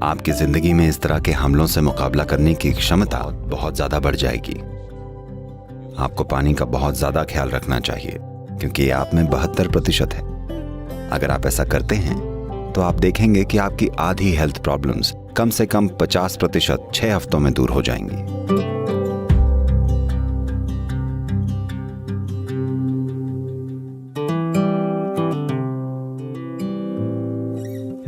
आपकी जिंदगी में इस तरह के हमलों से मुकाबला करने की क्षमता बहुत ज्यादा बढ़ जाएगी। आपको पानी का बहुत ज्यादा ख्याल रखना चाहिए क्योंकि ये आप में 72% है। अगर आप ऐसा करते हैं तो आप देखेंगे कि आपकी आधी हेल्थ प्रॉब्लम्स कम से कम 50% 6 हफ्तों में दूर हो जाएंगी।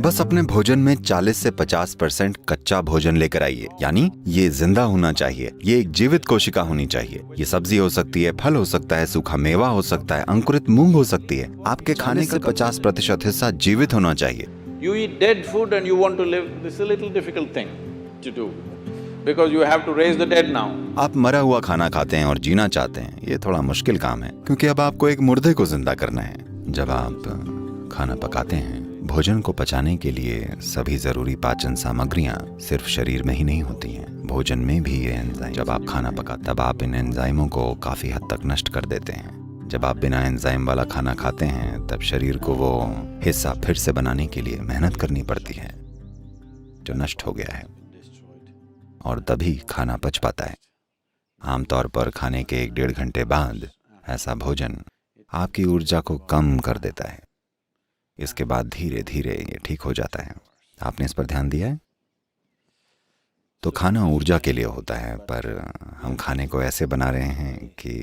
बस अपने भोजन में 40 से 50% कच्चा भोजन लेकर आइए, यानी ये जिंदा होना चाहिए, ये एक जीवित कोशिका होनी चाहिए। ये सब्जी हो सकती है, फल हो सकता है, सूखा मेवा हो सकता है, अंकुरित मूंग हो सकती है। आपके खाने का 50% हिस्सा जीवित होना चाहिए। You eat dead food and you want to live, this is a little difficult thing to do because you have to raise the dead now. आप मरा हुआ खाना खाते हैं और जीना चाहते हैं, ये थोड़ा मुश्किल काम है क्योंकि अब आपको एक मुर्दे को जिंदा करना है। जब आप खाना पकाते हैं, भोजन को पचाने के लिए सभी जरूरी पाचन सामग्रियां सिर्फ शरीर में ही नहीं होती हैं, भोजन में भी ये एंजाइम। जब आप खाना पकाते तब आप इन एंजाइमों को काफी हद तक नष्ट कर देते हैं। जब आप बिना एंजाइम वाला खाना खाते हैं तब शरीर को वो हिस्सा फिर से बनाने के लिए मेहनत करनी पड़ती है जो नष्ट हो गया है, और तभी खाना पच पाता है। आमतौर पर खाने के 1-1.5 घंटे बाद ऐसा भोजन आपकी ऊर्जा को कम कर देता है। इसके बाद धीरे धीरे ये ठीक हो जाता है। आपने इस पर ध्यान दिया है? तो खाना ऊर्जा के लिए होता है, पर हम खाने को ऐसे बना रहे हैं कि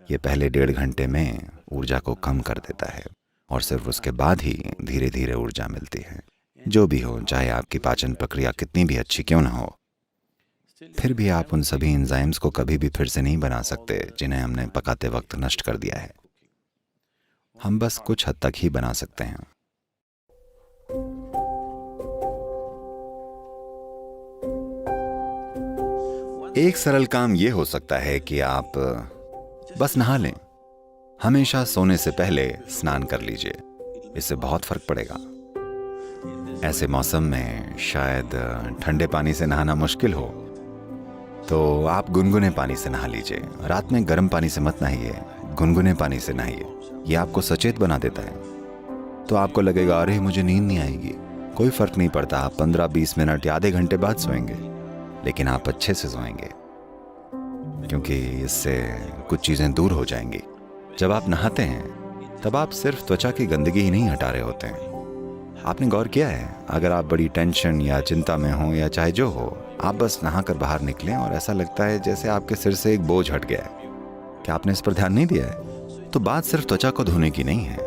ये पहले 1.5 घंटे में ऊर्जा को कम कर देता है और सिर्फ उसके बाद ही धीरे धीरे ऊर्जा मिलती है। जो भी हो, चाहे आपकी पाचन प्रक्रिया कितनी भी अच्छी क्यों ना हो, फिर भी आप उन सभी एंजाइम्स को कभी भी फिर से नहीं बना सकते जिन्हें हमने पकाते वक्त नष्ट कर दिया है। हम बस कुछ हद तक ही बना सकते हैं। एक सरल काम यह हो सकता है कि आप बस नहा लें। हमेशा सोने से पहले स्नान कर लीजिए, इससे बहुत फर्क पड़ेगा। ऐसे मौसम में शायद ठंडे पानी से नहाना मुश्किल हो तो आप गुनगुने पानी से नहा लीजिए। रात में गर्म पानी से मत नहाइए, गुनगुने पानी से नहाइए। ये आपको सचेत बना देता है। तो आपको लगेगा अरे मुझे नींद नहीं आएगी। कोई फर्क नहीं पड़ता, आप 15-20 मिनट या आधे घंटे बाद सोएंगे, लेकिन आप अच्छे से सोएंगे क्योंकि इससे कुछ चीजें दूर हो जाएंगी। जब आप नहाते हैं तब आप सिर्फ त्वचा की गंदगी ही नहीं हटा रहे होते हैं। आपने गौर किया है, अगर आप बड़ी टेंशन या चिंता में हो या चाहे जो हो, आप बस नहाकर बाहर निकलें और ऐसा लगता है जैसे आपके सिर से एक बोझ हट गया है। क्या आपने इस पर ध्यान नहीं दिया है? तो बात सिर्फ त्वचा को धोने की नहीं है।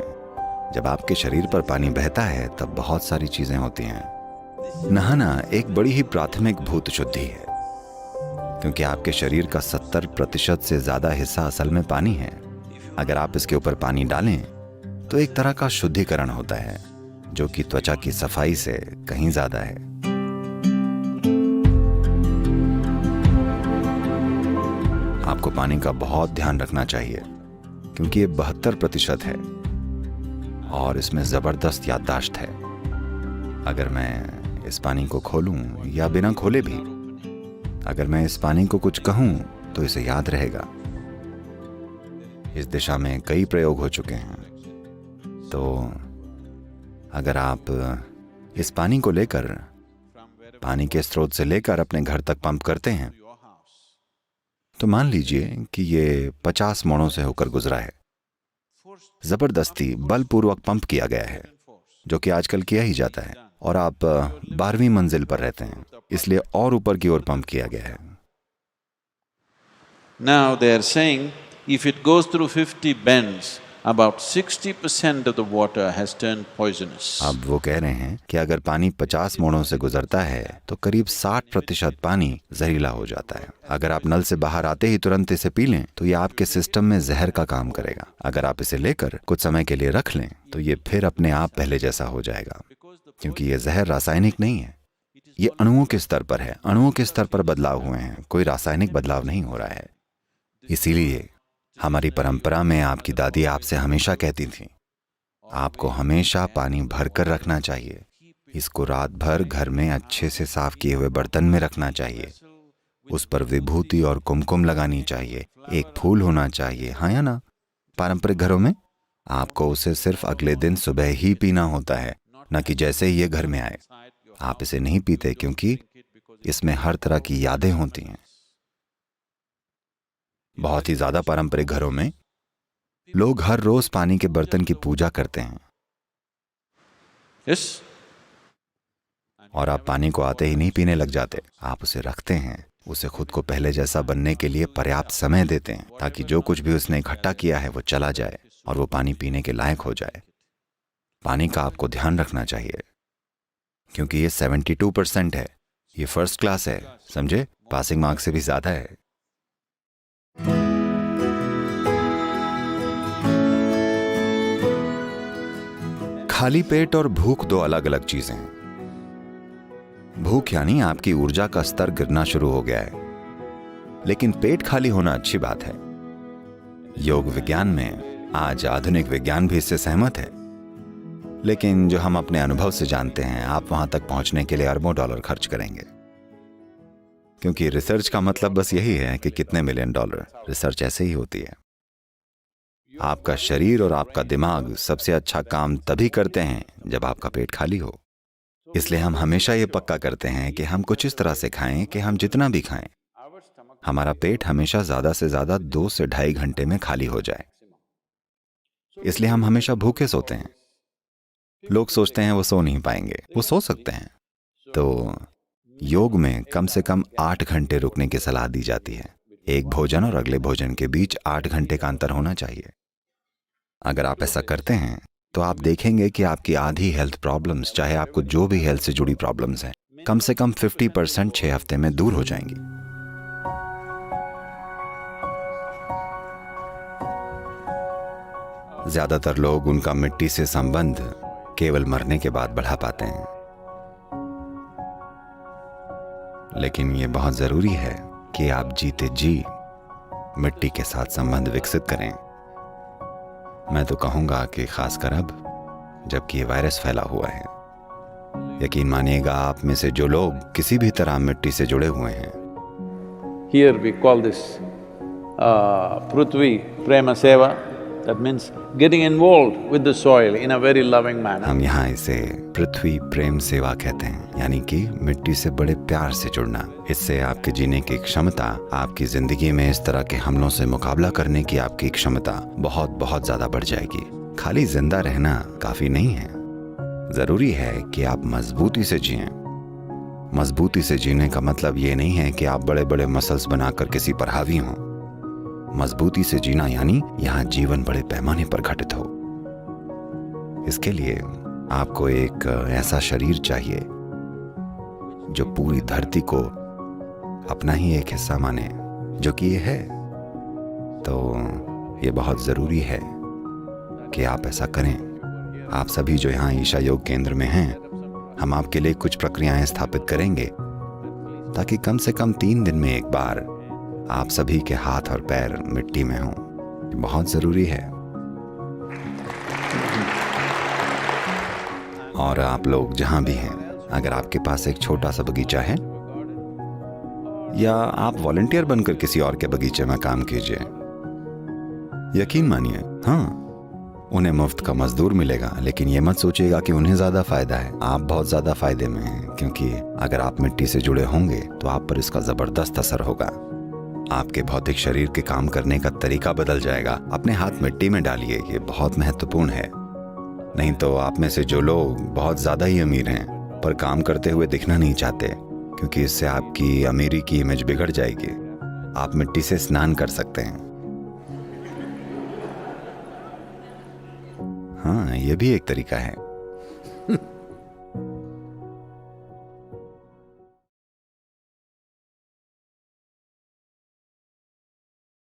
जब आपके शरीर पर पानी बहता है तब बहुत सारी चीजें होती हैं। नहाना एक बड़ी ही प्राथमिक भूत शुद्धि है क्योंकि आपके शरीर का 70% से ज्यादा हिस्सा असल में पानी है। अगर आप इसके ऊपर पानी डालें तो एक तरह का शुद्धिकरण होता है जो कि त्वचा की सफाई से कहीं ज्यादा है। आपको पानी का बहुत ध्यान रखना चाहिए क्योंकि ये 72% है और इसमें जबरदस्त याददाश्त है। अगर मैं इस पानी को खोलूं या बिना खोले भी, अगर मैं इस पानी को कुछ कहूं तो इसे याद रहेगा। इस दिशा में कई प्रयोग हो चुके हैं। तो अगर आप इस पानी को लेकर, पानी के स्रोत से लेकर अपने घर तक पंप करते हैं, तो मान लीजिए कि ये 50 मोड़ों से होकर गुजरा है। जबरदस्ती बलपूर्वक पंप किया गया है, जो कि आजकल किया ही जाता है, और आप 12वीं मंजिल पर रहते हैं, इसलिए और ऊपर की ओर पंप किया गया है। Now they are saying if it goes through 50 bends, about 60% of the water has turned poisonous. अब वो कह रहे हैं कि अगर पानी 50 मोड़ों से गुजरता है तो करीब 60% पानी जहरीला हो जाता है। अगर आप नल से बाहर आते ही तुरंत इसे पी लें तो ये आपके सिस्टम में जहर का काम करेगा। अगर आप इसे लेकर कुछ समय के लिए रख लें तो ये फिर अपने आप पहले जैसा हो जाएगा, क्योंकि ये जहर रासायनिक नहीं है, ये अणुओं के स्तर पर है। अणुओं के स्तर पर बदलाव हुए हैं, कोई रासायनिक बदलाव नहीं हो रहा है। इसीलिए हमारी परंपरा में आपकी दादी आपसे हमेशा कहती थी, आपको हमेशा पानी भर कर रखना चाहिए। इसको रात भर घर में अच्छे से साफ किए हुए बर्तन में रखना चाहिए। उस पर विभूति और कुमकुम लगानी चाहिए, एक फूल होना चाहिए, हाँ या ना? पारंपरिक घरों में आपको उसे सिर्फ अगले दिन सुबह ही पीना होता है, न कि जैसे ही ये घर में आए। आप इसे नहीं पीते क्योंकि इसमें हर तरह की यादें होती हैं। बहुत ही ज्यादा पारंपरिक घरों में लोग हर रोज पानी के बर्तन की पूजा करते हैं। Yes? और आप पानी को आते ही नहीं पीने लग जाते, आप उसे रखते हैं, उसे खुद को पहले जैसा बनने के लिए पर्याप्त समय देते हैं ताकि जो कुछ भी उसने इकट्ठा किया है वो चला जाए और वो पानी पीने के लायक हो जाए। पानी का आपको ध्यान रखना चाहिए क्योंकि ये 72% है, ये फर्स्ट क्लास है, समझे? पासिंग मार्क्स से भी ज्यादा है। खाली पेट और भूख दो अलग अलग चीजें हैं। भूख यानी आपकी ऊर्जा का स्तर गिरना शुरू हो गया है, लेकिन पेट खाली होना अच्छी बात है। योग विज्ञान में आज आधुनिक विज्ञान भी इससे सहमत है, लेकिन जो हम अपने अनुभव से जानते हैं, आप वहां तक पहुंचने के लिए अरबों डॉलर खर्च करेंगे, क्योंकि रिसर्च का मतलब बस यही है कि कितने मिलियन डॉलर। रिसर्च ऐसे ही होती है। आपका शरीर और आपका दिमाग सबसे अच्छा काम तभी करते हैं जब आपका पेट खाली हो। इसलिए हम हमेशा ये पक्का करते हैं कि हम कुछ इस तरह से खाएं कि हम जितना भी खाएं, हमारा पेट हमेशा ज्यादा से ज्यादा 2 से 2.5 घंटे में खाली हो जाए। इसलिए हम हमेशा भूखे सोते हैं। लोग सोचते हैं वो सो नहीं पाएंगे, वो सो सकते हैं। तो योग में कम से कम 8 घंटे रुकने की सलाह दी जाती है। एक भोजन और अगले भोजन के बीच 8 घंटे का अंतर होना चाहिए। अगर आप ऐसा करते हैं तो आप देखेंगे कि आपकी आधी हेल्थ प्रॉब्लम्स, चाहे आपको जो भी हेल्थ से जुड़ी प्रॉब्लम्स हैं, कम से कम 50% 6 हफ्ते में दूर हो जाएंगी। ज्यादातर लोग उनका मिट्टी से संबंध केवल मरने के बाद बढ़ा पाते हैं, लेकिन ये बहुत जरूरी है कि आप जीते जी मिट्टी के साथ संबंध विकसित करें। मैं तो कहूंगा कि खासकर अब जबकि ये वायरस फैला हुआ है। यकीन मानिएगा, आप में से जो लोग किसी भी तरह मिट्टी से जुड़े हुए हैं, Here we call this Prithvi Prema Seva. That means getting involved with the soil in a very loving manner. हम यहाँ इसे पृथ्वी प्रेम सेवा कहते हैं, यानी कि मिट्टी से बड़े प्यार से जुड़ना। इससे आपके जीने की क्षमता, आपकी जिंदगी में इस तरह के हमलों से मुकाबला करने की आपकी क्षमता बहुत बहुत ज्यादा बढ़ जाएगी। खाली जिंदा रहना काफी नहीं है, जरूरी है कि आप मजबूती से जिएं। मजबूती से जीने का मतलब ये नहीं है कि आप बड़े बड़े मसल्स बनाकर किसी पर हावी हों। मजबूती से जीना यानी यहाँ जीवन बड़े पैमाने पर घटित हो। इसके लिए आपको एक ऐसा शरीर चाहिए जो पूरी धरती को अपना ही एक हिस्सा माने, जो कि ये है। तो ये बहुत जरूरी है कि आप ऐसा करें। आप सभी जो यहाँ ईशा योग केंद्र में हैं, हम आपके लिए कुछ प्रक्रियाएं स्थापित करेंगे ताकि कम से कम 3 दिन में एक बार आप सभी के हाथ और पैर मिट्टी में हों। बहुत जरूरी है। और आप लोग जहां भी हैं, अगर आपके पास एक छोटा सा बगीचा है या आप वॉलंटियर बनकर किसी और के बगीचे में काम कीजिए, यकीन मानिए, हाँ, उन्हें मुफ्त का मजदूर मिलेगा, लेकिन ये मत सोचिएगा कि उन्हें ज्यादा फायदा है। आप बहुत ज्यादा फायदे में हैं, क्योंकि अगर आप मिट्टी से जुड़े होंगे तो आप पर इसका जबरदस्त असर होगा। आपके भौतिक शरीर के काम करने का तरीका बदल जाएगा। अपने हाथ मिट्टी में डालिए, ये बहुत महत्वपूर्ण है। नहीं तो आप में से जो लोग बहुत ज्यादा ही अमीर हैं पर काम करते हुए दिखना नहीं चाहते, क्योंकि इससे आपकी अमीरी की इमेज बिगड़ जाएगी, आप मिट्टी से स्नान कर सकते हैं। हाँ, ये भी एक तरीका है।